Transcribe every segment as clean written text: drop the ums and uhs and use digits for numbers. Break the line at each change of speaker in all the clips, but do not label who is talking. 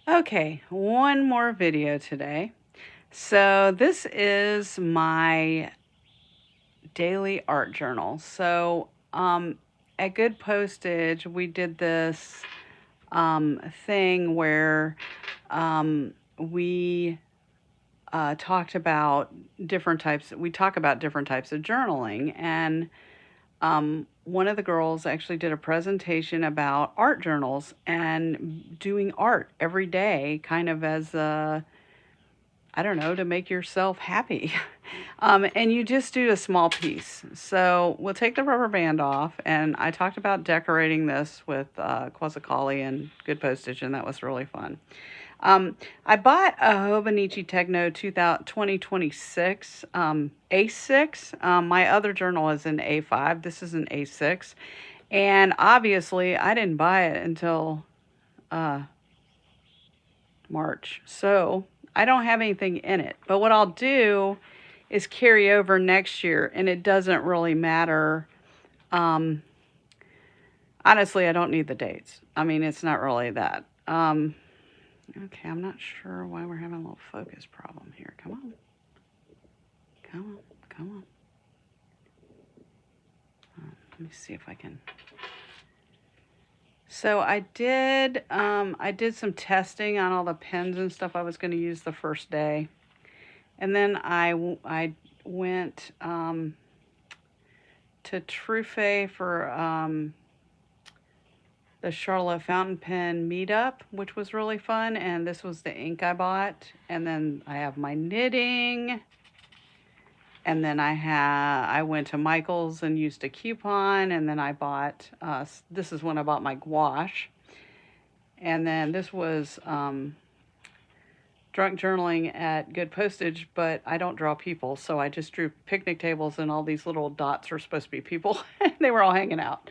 Okay, one more video today. So this is my daily art journal. At Good Postage, we did this thing where we talked about different types. We talk about different types of journaling, and one of the girls actually did a presentation about art journals and doing art every day, kind of as a, I don't know, to make yourself happy. And you just do a small piece. So we'll take the rubber band off. And I talked about decorating this with Quasicali and Good Postage, and that was really fun. I bought a Hobonichi Techno 2026 A6. My other journal is an A5. This is an A6. And obviously, I didn't buy it until uh, March. So I don't have anything in it. But what I'll do is carry over next year, and it doesn't really matter. Um, Honestly, I don't need the dates. I mean, it's not really that. Okay, I'm not sure why we're having a little focus problem here. Come on. Come on. Come on. Let me see if I can. So I did some testing on all the pens and stuff I was going to use the first day. And then I went to Trufe for the Charlotte Fountain Pen meetup, which was really fun. And this was the ink I bought. And then I have my knitting. And then I went to Michael's and used a coupon. And then I bought, this is when I bought my gouache. And then this was drunk journaling at Good Postage, but I don't draw people, so I just drew picnic tables, and all these little dots are supposed to be people. They were all hanging out.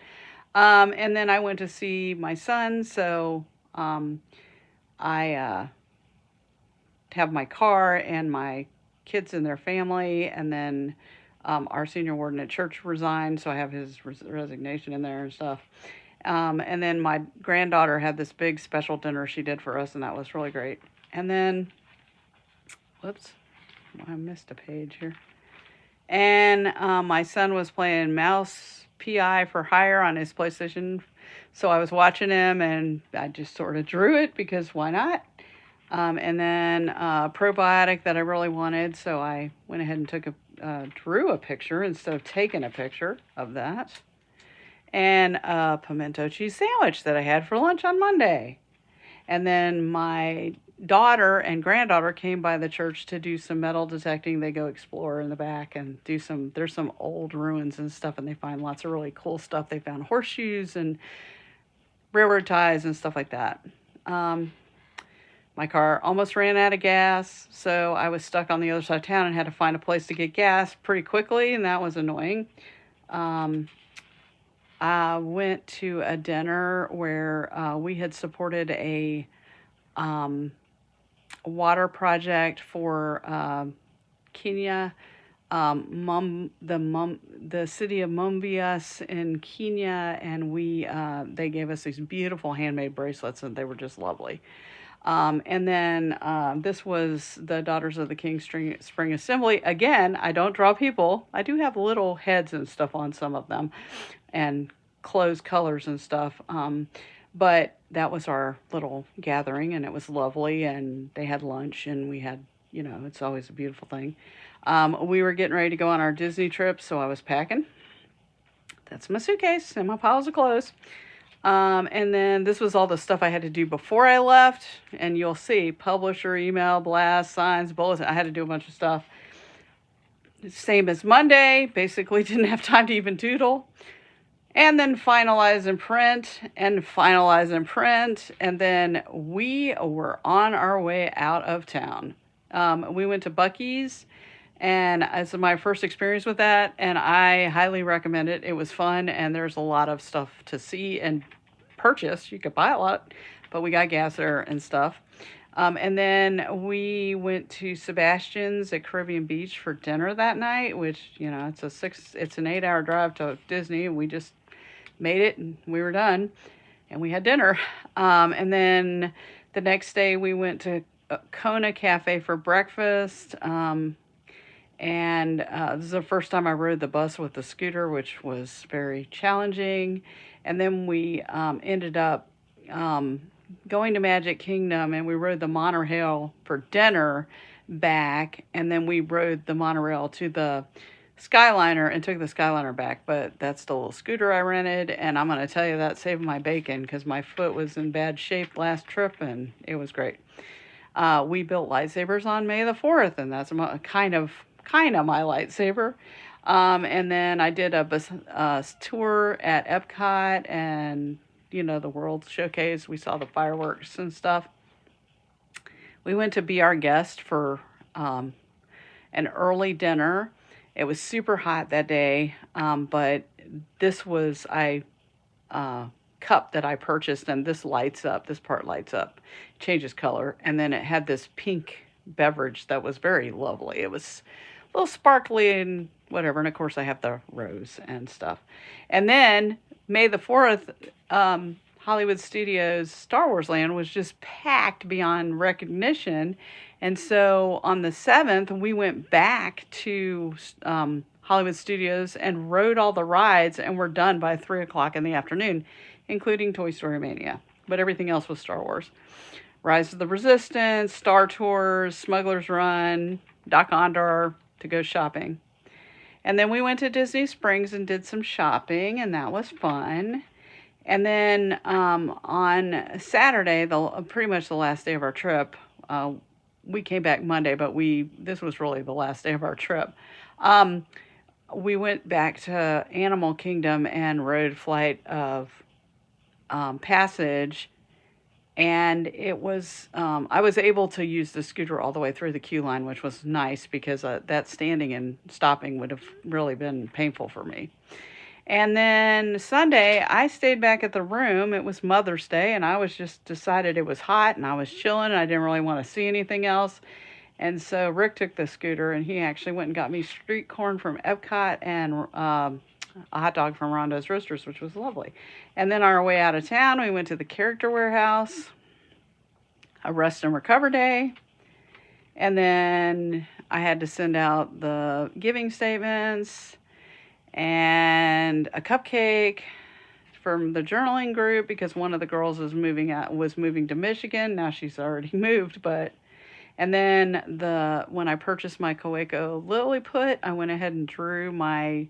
And then I went to see my son, so I have my car and my kids and their family, and then our senior warden at church resigned, so I have his resignation in there and stuff. And then my granddaughter had this big special dinner she did for us, and that was really great. And then, whoops, I missed a page here. And my son was playing Mouse PI for Hire on his PlayStation. So I was watching him, and I just sort of drew it because why not? And then probiotic that I really wanted, so I went ahead and drew a picture instead of taking a picture of that. And a pimento cheese sandwich that I had for lunch on Monday. And then my daughter and granddaughter came by the church to do some metal detecting. They go explore in the back and there's some old ruins and stuff, and they find lots of really cool stuff. They found horseshoes and railroad ties and stuff like that. My car almost ran out of gas, so I was stuck on the other side of town and had to find a place to get gas pretty quickly, and that was annoying. I went to a dinner where we had supported a water project for Kenya, the city of Mumbias in Kenya, and they gave us these beautiful handmade bracelets, and they were just lovely. And then this was the Daughters of the King Spring Assembly. Again, I don't draw people. I do have little heads and stuff on some of them, and clothes colors and stuff. But that was our little gathering, and it was lovely. And they had lunch, and we had, it's always a beautiful thing. We were getting ready to go on our Disney trip, so I was packing. That's my suitcase and my piles of clothes. And then this was all the stuff I had to do before I left. And you'll see publisher, email, blast, signs, bulletin. I had to do a bunch of stuff. Same as Monday. Basically didn't have time to even doodle. And then finalize and print, and finalize and print. And then we were on our way out of town. We went to Buc-ee's, and it's my first experience with that, and I highly recommend it. It was fun, and there's a lot of stuff to see and purchase. You could buy a lot, but we got gas there and stuff. And then we went to Sebastian's at Caribbean Beach for dinner that night, which, it's an 8-hour drive to Disney, and we just made it, and we were done, and we had dinner. And then The next day we went to Kona Cafe for breakfast. And this is the first time I rode the bus with the scooter, which was very challenging. And then we ended up um, going to Magic Kingdom, and we rode the monorail for dinner back. And then we rode the monorail to the Skyliner and took the Skyliner back. But that's the little scooter I rented. And I'm going to tell you that saved my bacon because my foot was in bad shape last trip, and it was great. We built lightsabers on May the 4th, and that's kind of my lightsaber. And then I did a tour at Epcot and, the World Showcase. We saw the fireworks and stuff. We went to be our guest for an early dinner. It was super hot that day, but this was cup that I purchased, and this lights up. This part lights up, changes color, and then it had this pink beverage that was very lovely. It was a little sparkly and whatever, and of course I have the rose and stuff. And then May the 4th, Hollywood Studios Star Wars Land was just packed beyond recognition. And so on the 7th, we went back to Hollywood Studios and rode all the rides, and we're done by 3 o'clock in the afternoon, including Toy Story Mania. But everything else was Star Wars. Rise of the Resistance, Star Tours, Smuggler's Run, Dok-Ondar to go shopping. And then we went to Disney Springs and did some shopping, and that was fun. And then on Saturday, pretty much the last day of our trip, we came back Monday, but this was really the last day of our trip. We went back to Animal Kingdom and rode Flight of Passage, and it was I was able to use the scooter all the way through the queue line, which was nice because that standing and stopping would have really been painful for me. And then Sunday, I stayed back at the room. It was Mother's Day, and I was just decided it was hot, and I was chilling, and I didn't really want to see anything else. And so Rick took the scooter, and he actually went and got me street corn from Epcot and a hot dog from Rondo's Roasters, which was lovely. And then on our way out of town, we went to the Character Warehouse, a rest and recover day. And then I had to send out the giving statements and a cupcake from the journaling group because one of the girls was moving to Michigan. Now she's already moved, and then when I purchased my Kaweco Lilliput, I went ahead and drew my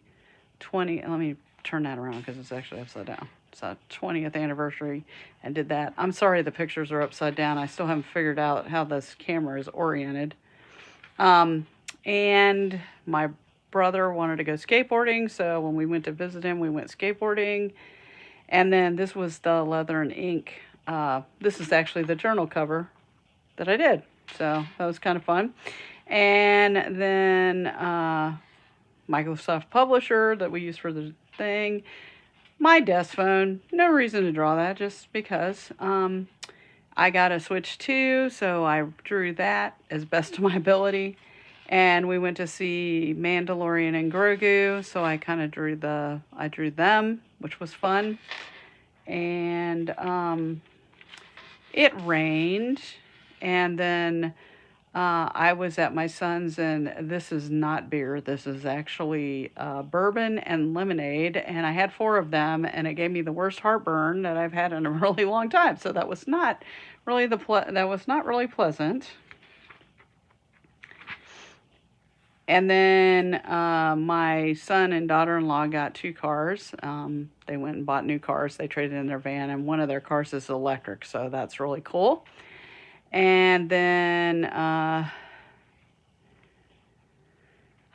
20. Let me turn that around because it's actually upside down. So 20th anniversary, and did that. I'm sorry the pictures are upside down. I still haven't figured out how this camera is oriented. And my brother wanted to go skateboarding, so when we went to visit him, we went skateboarding. And then this was the leather and ink. This is actually the journal cover that I did, so that was kind of fun. And then Microsoft Publisher that we use for the thing. My desk phone, no reason to draw that, just because. I got a Switch 2, so I drew that as best of my ability. And we went to see Mandalorian and Grogu, so I kind of drew them, which was fun. And it rained, and then I was at my son's, and this is not beer. This is actually bourbon and lemonade, and I had 4 of them, and it gave me the worst heartburn that I've had in a really long time. So that was not really pleasant. And then my son and daughter-in-law got 2 cars. They went and bought new cars. They traded in their van, and one of their cars is electric, so that's really cool. And then, I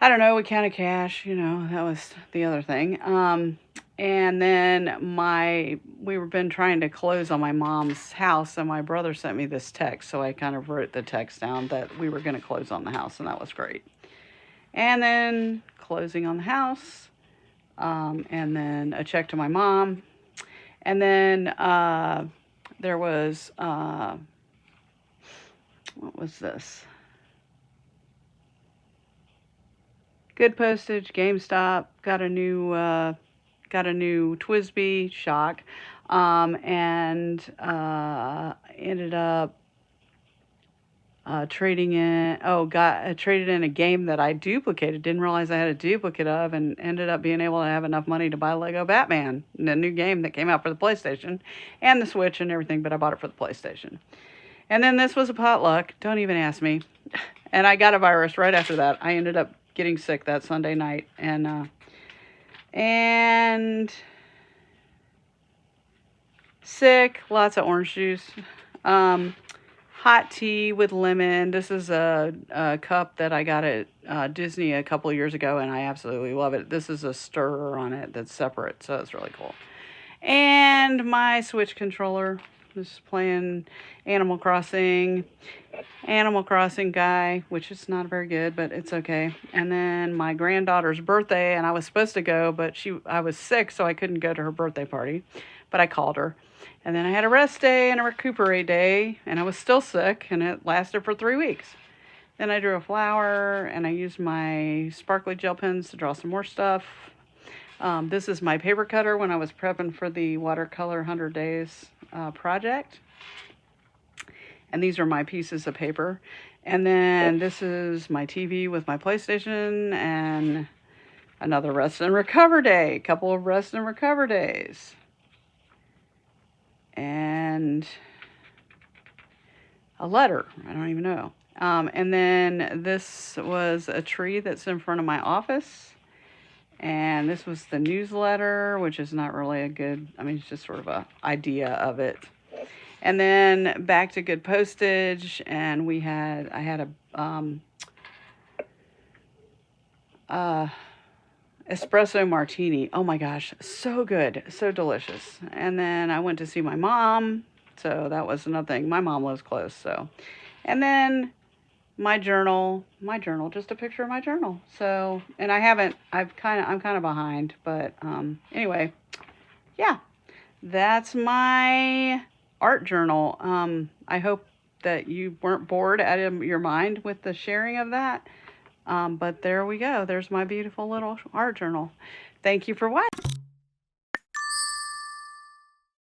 don't know, we counted cash, that was the other thing. And then we've been trying to close on my mom's house, and my brother sent me this text, so I kind of wrote the text down that we were going to close on the house, and that was great. And then closing on the house, and then a check to my mom. And then there was, what was this? Good postage, GameStop, got a new TWSBI shock. And ended up trading in, traded in a game that I duplicated, didn't realize I had a duplicate of, and ended up being able to have enough money to buy Lego Batman, the new game that came out for the PlayStation and the Switch and everything, but I bought it for the PlayStation. And then this was a potluck, don't even ask me. And I got a virus right after that. I ended up getting sick that Sunday night, and sick, lots of orange juice. Hot tea with lemon. This is a cup that I got at Disney a couple of years ago, and I absolutely love it. This is a stirrer on it that's separate, so it's really cool. And my Switch controller. Just playing Animal Crossing guy, which is not very good, but it's okay. And then my granddaughter's birthday, and I was supposed to go, but I was sick, so I couldn't go to her birthday party, but I called her. And then I had a rest day and a recuperate day, and I was still sick, and it lasted for 3 weeks. Then I drew a flower, and I used my sparkly gel pens to draw some more stuff. This is my paper cutter when I was prepping for the watercolor 100 days project. And these are my pieces of paper. And then this is my TV with my PlayStation and another rest and recover day. A couple of rest and recover days. And a letter. I don't even know. And then this was a tree that's in front of my office. And this was the newsletter, which is not really a good, it's just sort of an idea of it. And then back to good postage, and I had a espresso martini. Oh my gosh, so good, so delicious. And then I went to see my mom, so that was another thing. My mom lives close, so. And then my journal, just a picture of my journal. So, and I'm kind of behind, but anyway, yeah, that's my art journal. I hope that you weren't bored out of your mind with the sharing of that. But there we go. There's my beautiful little art journal. Thank you for watching.